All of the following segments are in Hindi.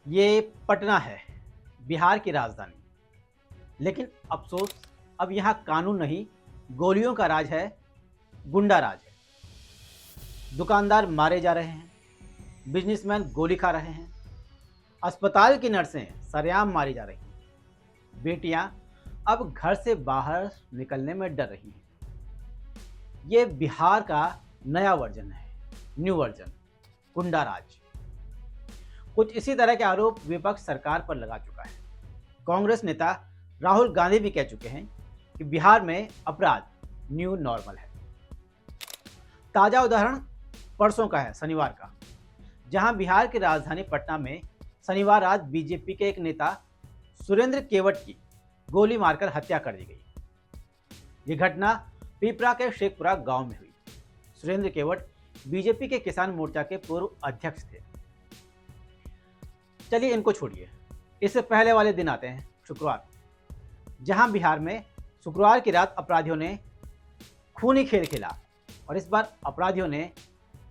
ये पटना है, बिहार की राजधानी। लेकिन अफ़सोस अब यहाँ कानून नहीं, गोलियों का राज है, गुंडा राज है। दुकानदार मारे जा रहे हैं, बिजनेसमैन गोली खा रहे हैं, अस्पताल की नर्सें सरेआम मारी जा रही हैं। बेटियां अब घर से बाहर निकलने में डर रही हैं। ये बिहार का नया वर्जन है, न्यू वर्जन, गुंडा राज। कुछ इसी तरह के आरोप विपक्ष सरकार पर लगा चुका है। कांग्रेस नेता राहुल गांधी भी कह चुके हैं कि बिहार में अपराध न्यू नॉर्मल है। ताजा उदाहरण परसों का है, शनिवार का, जहां बिहार की राजधानी पटना में शनिवार रात बीजेपी के एक नेता सुरेंद्र केवट की गोली मारकर हत्या कर दी गई। ये घटना पिपरा के शेखपुरा गांव में हुई। सुरेंद्र केवट बीजेपी के किसान मोर्चा के पूर्व अध्यक्ष थे। चलिए इनको छोड़िए, इससे पहले वाले दिन आते हैं, शुक्रवार, जहां बिहार में शुक्रवार की रात अपराधियों ने खूनी खेल खेला और इस बार अपराधियों ने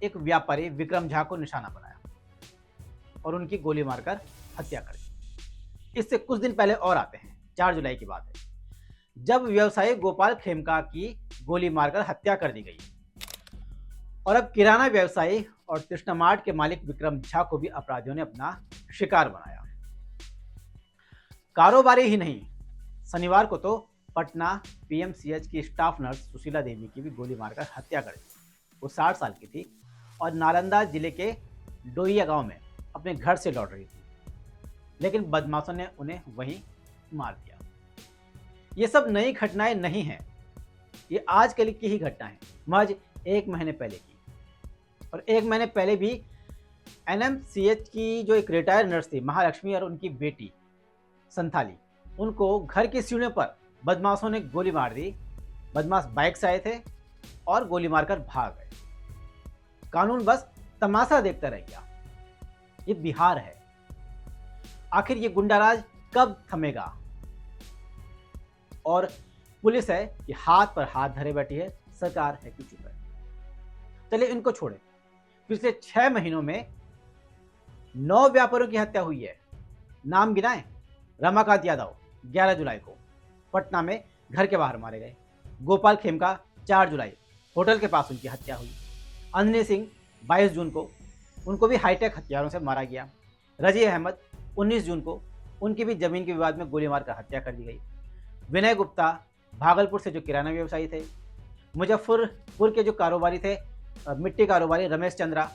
एक व्यापारी विक्रम झा को निशाना बनाया और उनकी गोली मारकर हत्या कर दी। इससे कुछ दिन पहले और आते हैं, 4 जुलाई की बात है, जब व्यवसायी गोपाल खेमका की गोली मारकर हत्या कर दी गई और अब किराना व्यवसायी और कृष्णा मार्ट के मालिक विक्रम झा को भी अपराधियों ने अपना शिकार बनाया। कारोबारी ही नहीं, शनिवार को तो पटना पीएमसीएच की स्टाफ नर्स सुशीला देवी की भी गोली मारकर हत्या कर दी। वो 60 साल की थी और नालंदा जिले के डोइया गांव में अपने घर से लौट रही थी, लेकिन बदमाशों ने उन्हें वहीं मार दिया। ये सब नई घटनाएं नहीं हैं, ये आजकल की ही घटना है, महज 1 महीने पहले की। और 1 महीने पहले भी एनएमसीएच की जो एक रिटायर्ड नर्स थी महालक्ष्मी और उनकी बेटी संथाली, उनको घर की सीढ़ियों पर बदमाशों ने गोली मार दी। बदमाश बाइक से आए थे और गोली मारकर भाग गए। कानून बस तमाशा देखता रह गया। ये बिहार है। आखिर ये गुंडाराज कब थमेगा? और पुलिस है कि हाथ पर हाथ धरे बैठी है, सरकार है कि चुप है। चलिए इनको छोड़े। पिछले 6 महीनों में 9 व्यापारियों की हत्या हुई है। नाम गिनाएं, रमाकांत यादव 11 जुलाई को पटना में घर के बाहर मारे गए। गोपाल खेमका 4 जुलाई होटल के पास उनकी हत्या हुई। अंजनी सिंह 22 जून को, उनको भी हाईटेक हथियारों से मारा गया। रजी अहमद 19 जून को, उनकी भी जमीन के विवाद में गोली मारकर हत्या कर दी गई। विनय गुप्ता भागलपुर से जो किराना व्यवसायी थे, मुजफ्फरपुर के जो कारोबारी थे मिट्टी कारोबारी रमेश चंद्रा,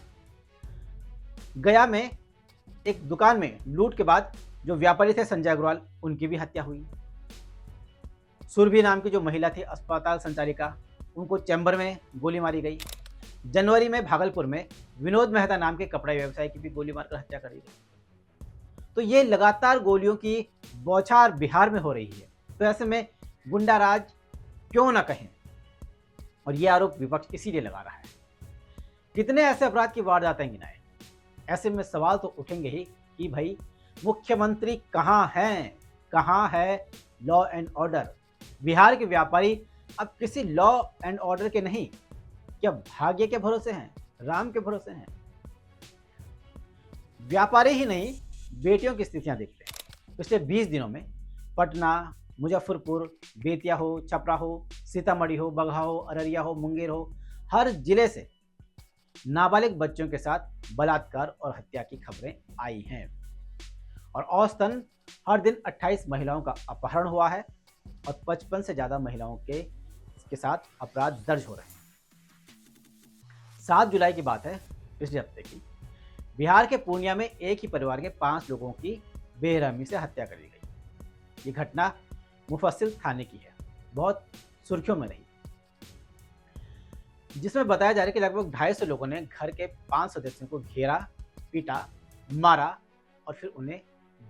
गया में एक दुकान में लूट के बाद जो व्यापारी थे संजय अग्रवाल, उनकी भी हत्या हुई। सुरभि नाम की जो महिला थी अस्पताल संचालिका, उनको चैम्बर में गोली मारी गई। जनवरी में भागलपुर में विनोद मेहता नाम के कपड़ा व्यवसायी की भी गोली मारकर हत्या कर दी गई। तो ये लगातार गोलियों की बौछार बिहार में हो रही है। तो ऐसे में गुंडा राज क्यों ना कहें, और ये आरोप विपक्ष इसीलिए लगा रहा है। कितने ऐसे अपराध की वारदातें गिनाएं? ऐसे में सवाल तो उठेंगे ही कि भाई मुख्यमंत्री कहाँ हैं? कहाँ है लॉ एंड ऑर्डर? बिहार के व्यापारी अब किसी लॉ एंड ऑर्डर के नहीं, क्या भाग्य के भरोसे हैं, राम के भरोसे हैं? व्यापारी ही नहीं, बेटियों की स्थितियां देखते हैं। पिछले 20 दिनों में पटना, मुजफ्फरपुर, बेतिया हो, छपरा हो, सीतामढ़ी हो, बगहा हो, अररिया हो, मुंगेर हो, हर जिले से नाबालिग बच्चों के साथ बलात्कार और हत्या की खबरें आई हैं। और औसतन हर दिन 28 महिलाओं का अपहरण हुआ है और 55 से ज़्यादा महिलाओं के साथ अपराध दर्ज हो रहे हैं। 7 जुलाई की बात है, पिछले हफ्ते की, बिहार के पूर्णिया में एक ही परिवार के 5 लोगों की बेरहमी से हत्या कर दी गई। ये घटना मुफस्सिल थाने की है, बहुत सुर्खियों में रही, जिसमें बताया जा रहा है कि लगभग 250 लोगों ने घर के 5 सदस्यों को घेरा, पीटा, मारा और फिर उन्हें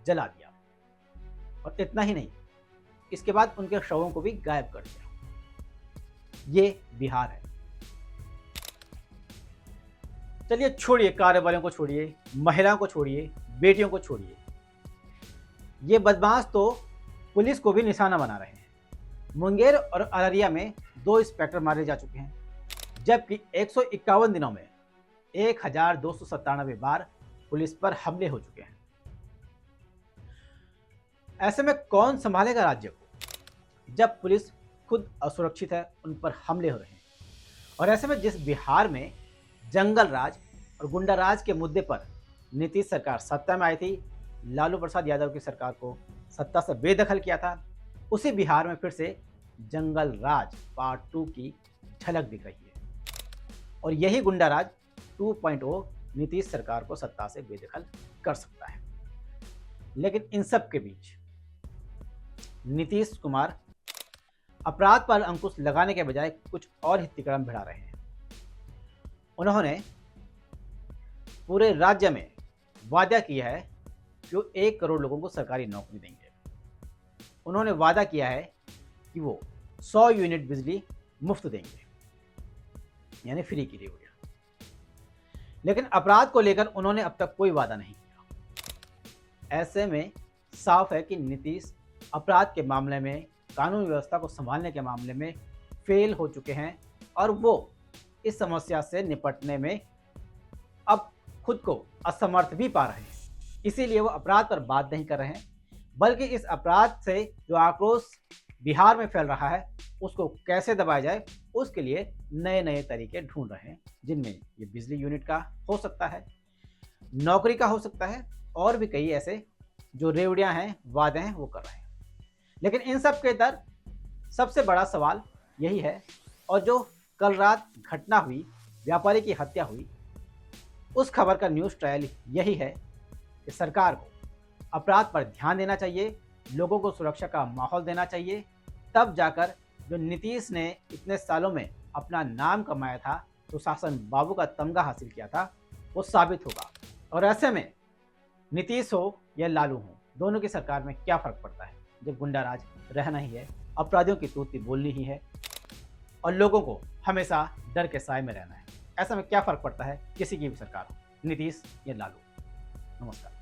जला दिया। और इतना ही नहीं, इसके बाद उनके शवों को भी गायब कर दिया। ये बिहार है। चलिए छोड़िए, कार्य वालों को छोड़िए, महिलाओं को छोड़िए, बेटियों को छोड़िए, ये बदमाश तो पुलिस को भी निशाना बना रहे हैं। मुंगेर और अररिया में 2 इंस्पेक्टर मारे जा चुके हैं, जबकि 151 दिनों में 1297 बार पुलिस पर हमले हो चुके हैं। ऐसे में कौन संभालेगा राज्य को जब पुलिस खुद असुरक्षित है, उन पर हमले हो रहे हैं। और ऐसे में जिस बिहार में जंगल राज और गुंडा राज के मुद्दे पर नीतीश सरकार सत्ता में आई थी, लालू प्रसाद यादव की सरकार को सत्ता से बेदखल किया था, उसी बिहार में फिर से जंगल राज पार्ट 2 की झलक दिख रही है। और यही गुंडा राज 2.0 नीतीश सरकार को सत्ता से बेदखल कर सकता है। लेकिन इन सब के बीच नीतीश कुमार अपराध पर अंकुश लगाने के बजाय कुछ और ही तिकड़म भिड़ा रहे हैं। उन्होंने पूरे राज्य में वादा किया है कि वो 1 करोड़ लोगों को सरकारी नौकरी देंगे। उन्होंने वादा किया है कि वो 100 यूनिट बिजली मुफ्त देंगे, यानी फ्री की रेवड़ियां। लेकिन अपराध को लेकर उन्होंने अब तक कोई वादा नहीं किया। ऐसे में साफ है कि नीतीश अपराध के मामले में, कानून व्यवस्था को संभालने के मामले में फेल हो चुके हैं और वो इस समस्या से निपटने में अब खुद को असमर्थ भी पा रहे हैं। इसीलिए वो अपराध पर बात नहीं कर रहे हैं, बल्कि इस अपराध से जो आक्रोश बिहार में फैल रहा है उसको कैसे दबाया जाए, उसके लिए नए नए तरीके ढूंढ रहे हैं, जिनमें ये बिजली यूनिट का हो सकता है, नौकरी का हो सकता है, और भी कई ऐसे जो रेवड़ियां हैं, वादे हैं, वो कर रहे हैं। लेकिन इन सब के दर सबसे बड़ा सवाल यही है, और जो कल रात घटना हुई, व्यापारी की हत्या हुई, उस खबर का न्यूज़ ट्रायल यही है कि सरकार को अपराध पर ध्यान देना चाहिए, लोगों को सुरक्षा का माहौल देना चाहिए, तब जाकर जो नीतीश ने इतने सालों में अपना नाम कमाया था, सुशासन बाबू का तमगा हासिल किया था, वो साबित होगा। और ऐसे में नीतीश हो या लालू हो, दोनों की सरकार में क्या फ़र्क पड़ता है जब गुंडा राज रहना ही है, अपराधियों की तूती बोलनी ही है और लोगों को हमेशा डर के साए में रहना है। ऐसा में क्या फ़र्क पड़ता है किसी की भी सरकार हो, नीतीश या लालू। नमस्कार।